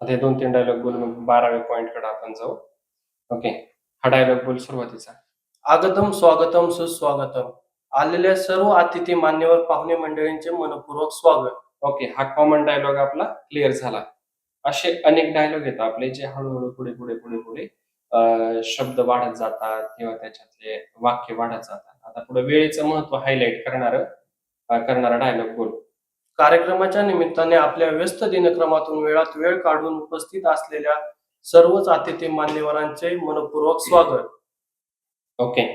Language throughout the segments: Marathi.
आता हे 2-3 डायलॉग बोलून मग 12व्या पॉइंटकडे आपण जाऊ. ओके. हा डायलॉग बोल सुरुवातीचा. आगतम स्वागतम सुस्वागतम. आलेल्या सर्व अतिथी मान्यवर पाहुणे मंडळींचे मनपूर्वक स्वागत. ओके. हा कॉमन डायलॉग आपला क्लिअर झाला. असे अनेक डायलॉग येतात आपले जे हळूहळू पुढे शब्द वाढत जातात किंवा त्याच्यातले वाक्य वाढत जातात. आता पुढे वेळेचं महत्व हायलाइट करणारा डायलॉग बोल. कार्यक्रमाच्या निमित्ताने आपल्या व्यस्त दिनक्रमातून वेळात वेळ काढून उपस्थित असलेल्या सर्वच अतिथी मान्यवरांचे मनपूर्वक स्वागत. ओके.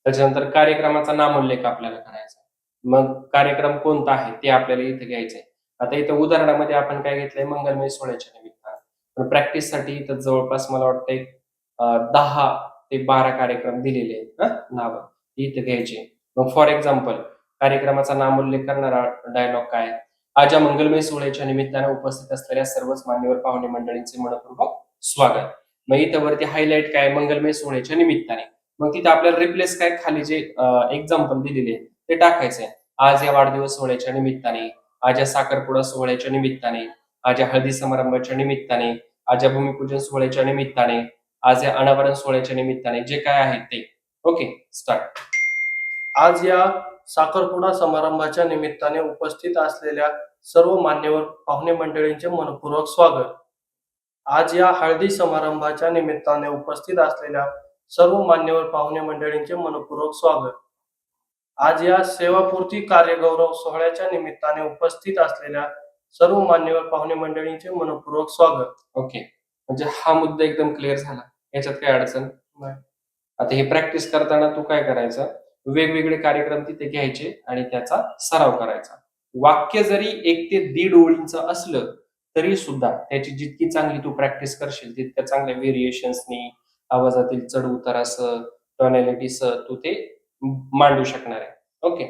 त्याच्यानंतर कार्यक्रमाचा नामोल्लेख आपल्याला करायचा. मग कार्यक्रम कोणता आहे ते आपल्याला इथे घ्यायचंय. आता इथं उदाहरणामध्ये आपण काय घेतलंय, मंगलमय सोहळ्याच्या निमित्तानं. पण प्रॅक्टिससाठी इथं जवळपास मला वाटतंय 10 ते 12 कार्यक्रम दिलेले आहेत नावं. इथे घ्यायचे. मग फॉर एक्झाम्पल कार्यक्रमाचा नामोल्लेख करणारा डायलॉग काय? आज या मंगलमय सोहळ्याच्या निमित्तानं उपस्थित असलेल्या सर्वच मान्यवर पाहुणे मंडळींचे मनपूर्वक स्वागत. मग इथं वरती हायलाइट काय? मंगलमय सोहळ्याच्या निमित्ताने. मग तिथे आपल्याला रिप्लेस काय खाली जे एक्झाम्पल दिलेले ते टाकायचंय. आज या वाढदिवस सोहळ्याच्या निमित्ताने, आज या साखरपुडा सोहळ्याच्या निमित्ताने, आज या हळदी समारंभाच्या निमित्ताने, आज या भूमिपूजन सोहळ्याच्या निमित्ताने, आज या अनावरण सोहळ्याच्या निमित्ताने जे काय आहे ते. Okay, start. आज या साखरपुडा समारंभाच्या निमित्ताने उपस्थित असलेल्या सर्व मान्यवर पाहुणे मंडळींचे मनपूर्वक स्वागत. आज या हळदी समारंभाच्या निमित्ताने उपस्थित असलेल्या सर्व मान्यवर पाहुणे मंडळींचे मनपूर्वक स्वागत. आज या सेवापूर्ती कार्यगौरव सोहळ्याच्या निमित्ताने उपस्थित असलेल्या सर्व मान्यवर पाहुणे मंडळींचे मनपूर्वक स्वागत. ओके. म्हणजे हा मुद्दा एकदम क्लिअर झाला. याच्यात काही अडचण नाही. आता हे प्रॅक्टिस करताना तू काय करायचं, वेगवेगळे कार्यक्रम तिथे घ्यायचे आणि त्याचा सराव करायचा. वाक्य जरी 1 ते 1.5 ओळींचं असलं तरी सुद्धा त्याची जितकी चांगली तू प्रॅक्टिस करशील तितक्या चांगल्या व्हेरिएशन्सनी, आवाजातील चढ उतारासह, टॉनॅलिटीसह तू ते मांडू शकणार आहे. ओके.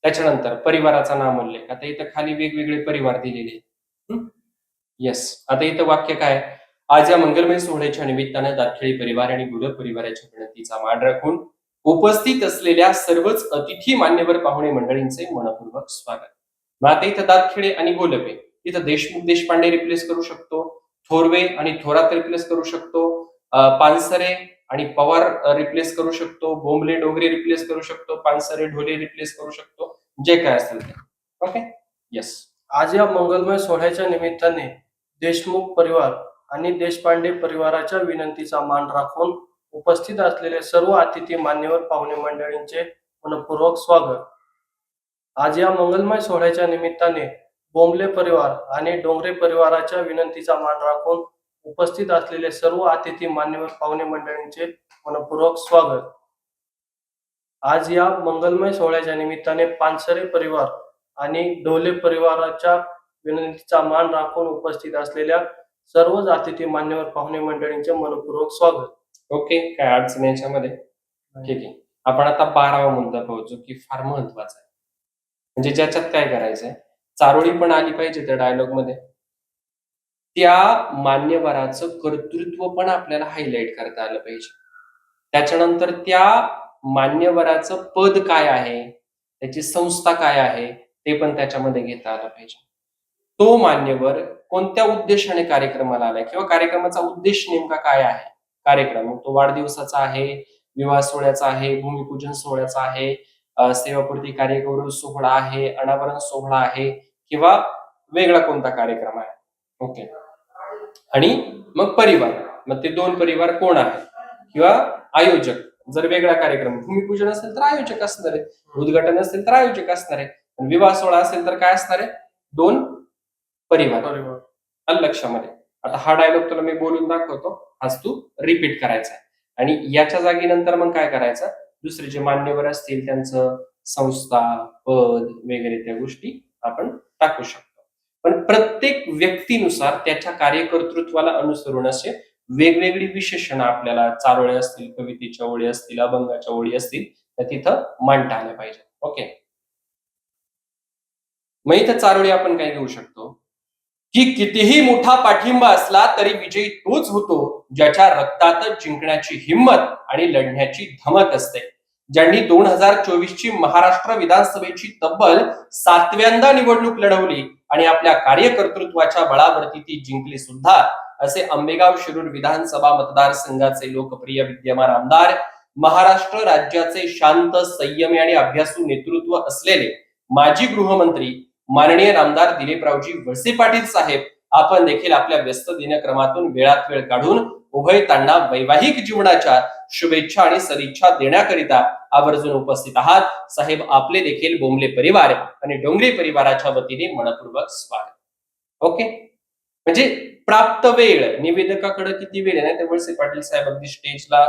त्याच्यानंतर परिवाराचा नामोल्लेख. आता इथं खाली वेगवेगळे परिवार दिलेले. येस. आता इथं वाक्य काय? आज या मंगलमय सोहळ्याच्या निमित्तानं दातखेडी परिवार आणि गुरव परिवाराच्या विनंतीचा मान राखून उपस्थित असलेल्या सर्वच अतिथी मान्यवर पाहुणे मंडळींचे मनपूर्वक स्वागत. मग आता इथं दातखेडे आणि गोलपे, इथं देशमुख देशपांडे रिप्लेस करू शकतो, थोरवे आणि थोरात रिप्लेस करू शकतो, पानसरे आणि पवार रिप्लेस करू शकतो, बोंबले डोंगरे रिप्लेस करू शकतो, पानसरे ढोले रिप्लेस करू शकतो, जे काय असेल ते. ओके. येस. आज या मंगलमय सोहळ्याच्या निमित्ताने देशमुख परिवार आणि देशपांडे परिवाराच्या विनंतीचा मान राखून उपस्थित असलेले सर्व अतिथी मान्यवर पाहुणे मंडळींचे मनपूर्वक स्वागत. आज या मंगलमय सोहळ्याच्या निमित्ताने बोंबले परिवार आणि डोंगरे परिवाराच्या विनंतीचा मान राखून उपस्थित असलेले सर्व अतिथी मान्यवर पाहुणे मंडळींचे मनपूर्वक स्वागत. आज या मंगलमय सोहळ्याच्या निमित्ताने पानसरे परिवार आणि ढोले परिवाराच्या विनंतीचा मान राखून उपस्थित असलेल्या सर्वच अतिथी मान्यवर पाहुणे मंडळींचे मनपूर्वक स्वागत. ओके. काय अडचण याच्यामध्ये? ठीक आहे. आपण आता 12वा मुद्दा पाहू जो की फार महत्वाचा आहे. म्हणजे ज्याच्यात काय करायचंय, चारोळी पण आली पाहिजे त्या डायलॉग मध्ये. त्या मान्यवराचं कर्तृत्व पण आपल्याला हायलाइट करता आलं पाहिजे. त्याच्यानंतर त्या मान्यवराचं पद काय आहे, त्याची संस्था काय आहे ते पण त्याच्यामध्ये घेता आलं पाहिजे. तो मान्यवर कोणत्या उद्देशाने कार्यक्रमाला आलाय किंवा कार्यक्रमाचा उद्देश नेमका काय आहे. कार्यक्रम तो वाढदिवसाचा आहे, विवाह सोहळ्याचा आहे, भूमिपूजन सोहळ्याचा आहे, सेवापूर्ती कार्यगौरव सोहळा आहे, अनावरण सोहळा आहे किंवा वेगळा कोणता कार्यक्रम आहे. ओके. आणि मग परिवार, मग ते 2 परिवार कोण आहे किंवा आयोजक. जर वेगळा कार्यक्रम भूमिपूजन असेल तर आयोजक असणार आहे, उद्घाटन असेल तर आयोजक असणार आहे, विवाह सोहळा असेल तर काय असणार आहे, 2 परिवार. आलं लक्षामध्ये. आता हा डायलॉग तुला मी बोलून दाखवतो, आज तू रिपीट करायचा आहे आणि याच्या जागी नंतर मग काय करायचं, दुसरे जे मान्यवर असतील त्यांचं संस्था, पद वगैरे त्या गोष्टी आपण टाकू शकतो. पण प्रत्येक व्यक्तीनुसार त्याच्या कार्यकर्तृत्वाला अनुसरून असे वेगवेगळी विशेषणं आपल्याला, चारोळे असतील, कवितेच्या ओळी असतील, अभंगाच्या ओळी असतील, त्या तिथं मांडता आल्या पाहिजे. ओके. मग इथं चारोळी आपण काय घेऊ शकतो की कितीही मोठा पाठिंबा असला तरी विजयी तोच होतो ज्याच्या रक्तातच जिंकण्याची हिंमत आणि लढण्याची धमक असते. ज्यांनी 2024ची महाराष्ट्र विधानसभेची तब्बल 7व्यांदा निवडणूक लढवली आणि आपल्या कार्यकर्तृत्वाच्या बळावरती ती जिंकली सुद्धा, असे आंबेगाव शिरूर विधानसभा मतदारसंघाचे लोकप्रिय विद्यमान आमदार, महाराष्ट्र राज्याचे शांत, संयमी आणि अभ्यासू नेतृत्व असलेले माजी गृहमंत्री माननीय नामदार दिलीपरावजी वळसे पाटील साहेब आपण देखील आपल्या व्यस्त दिनक्रमातून वेळात वेळ काढून उभयतांना वैवाहिक जीवनाच्या शुभेच्छा आणि सदिच्छा देण्याकरिता आवर्जून उपस्थित आहात. साहेब, आपले देखील बोंबले परिवार आणि डोंगरे परिवाराच्या वतीने मनपूर्वक स्वागत. ओके, म्हणजे प्राप्त वेळ निवेदकाकडे किती वेळ आहे ना, ते वळसे पाटील साहेब अगदी स्टेजला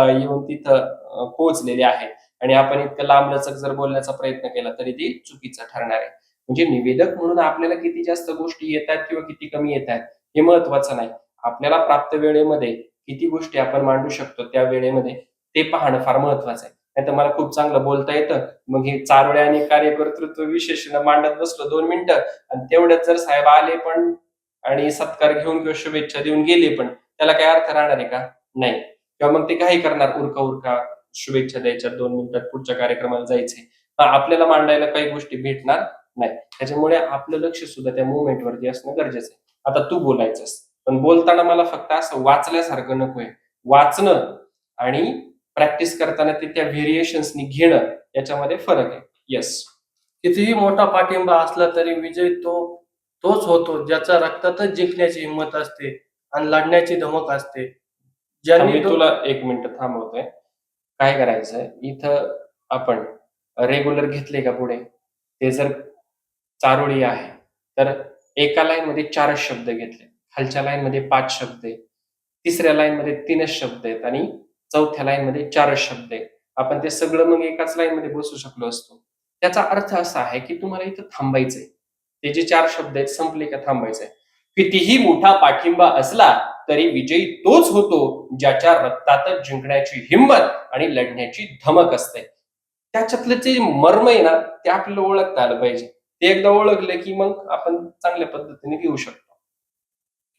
येऊन तिथं पोहोचलेले आहेत आणि आपण इतकं लांबलचक जर बोलण्याचा प्रयत्न केला तरी ते चुकीचं ठरणार आहे. म्हणजे निवेदक म्हणून आपल्याला किती जास्त गोष्टी येतात किंवा किती कमी येतात हे महत्वाचं नाही. आपल्याला प्राप्त वेळेमध्ये किती गोष्टी आपण मांडू शकतो त्या वेळेमध्ये ते पाहणं फार महत्वाचं आहे. नाही तर मला खूप चांगलं बोलता येतं, मग हे चारोळे आणि कार्यकर्तृत्व विशेषण मांडत बसलो 2 मिनिटं आणि तेवढ्यात जर साहेब आले पण आणि सत्कार घेऊन किंवा शुभेच्छा देऊन गेले पण त्याला काय अर्थ राहणार आहे का? नाही. किंवा मग ते काही करणार, उरका उरका शुभेच्छा द्यायच्या 2 मिनिटात पुढच्या कार्यक्रमाला जायचे. आपल्याला मांडायला काही गोष्टी भेटणार नाही. त्याच्यामुळे आपलं लक्ष सुद्धा त्या मुवमेंट वरती असणं गरजेचं आहे. आता तू बोलायचंस, पण बोलताना मला फक्त असं वाचल्यासारखं नकोय. वाचणं आणि प्रॅक्टिस करताना ते त्या व्हेरिएशन्सनी घेणं याच्यामध्ये फरक आहे. येस. कितीही मोठा पाठिंबा असला तरी विजय तोच होतो ज्याचा रक्तातच जिंकण्याची हिंमत असते आणि लढण्याची धमक असते. मी तुला 1 मिनिट थांबवतोय. काय करायचंय इथं, आपण रेग्युलर घेतले का पुढे, ते जर चारोळी आहे तर एका लाईन मध्ये 4 शब्द घेतले, खालच्या लाईन मध्ये 5 शब्द आहेत, तिसऱ्या लाईन मध्ये 3 शब्द आहेत आणि चौथ्या लाईन मध्ये 4 शब्द आहेत. आपण ते सगळं मग एकाच लाईन मध्ये बसू शकलो असतो. त्याचा अर्थ असा आहे की तुम्हाला इथं थांबायचंय. ते जे 4 शब्द आहेत संपले का थांबायचंय. कितीही मोठा पाठिंबा असला तरी विजयी तोच होतो ज्याच्या रक्तातच जिंकण्याची हिंमत आणि लढण्याची धमक असते. त्याच्यातलं जे मर्म आहे ना ते आपल्याला ओळखता आलं पाहिजे. ते एकदा ओळखलं की मग आपण चांगल्या पद्धतीने घेऊ शकतो.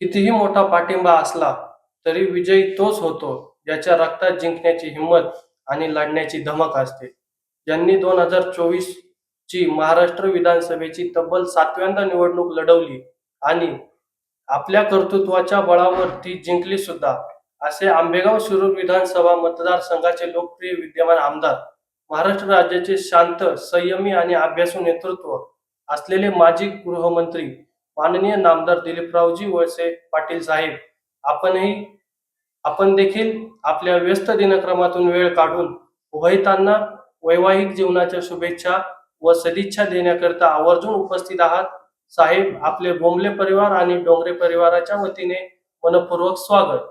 कितीही मोठा पाठिंबा असला तरी विजयी तोच होतो ज्याच्या रक्तात जिंकण्याची हिंमत आणि लढण्याची धमक असते. ज्यांनी 2024 ची महाराष्ट्र विधानसभेची तब्बल 7व्यांदा निवडणूक लढवली आणि आपल्या कर्तृत्वाच्या बळावर ती जिंकली सुद्धा, असे आंबेगाव शिरूर विधानसभा मतदारसंघाचे लोकप्रिय विद्यमान आमदार, महाराष्ट्र राज्याचे शांत, संयमी आणि अभ्यासू नेतृत्व असलेले माजी गृहमंत्री माननीय नामदार दिलीपरावजी वळसे पाटील साहेब आपण देखील आपल्या व्यस्त दिनक्रमातून वेळ काढून उभयतांना वैवाहिक जीवनाच्या शुभेच्छा व सदिच्छा देण्याकरिता आवर्जून उपस्थित आहात. साहेब, आपले बोंबले परिवार आणि डोंगरे परिवाराच्या वतीने मनपूर्वक स्वागत.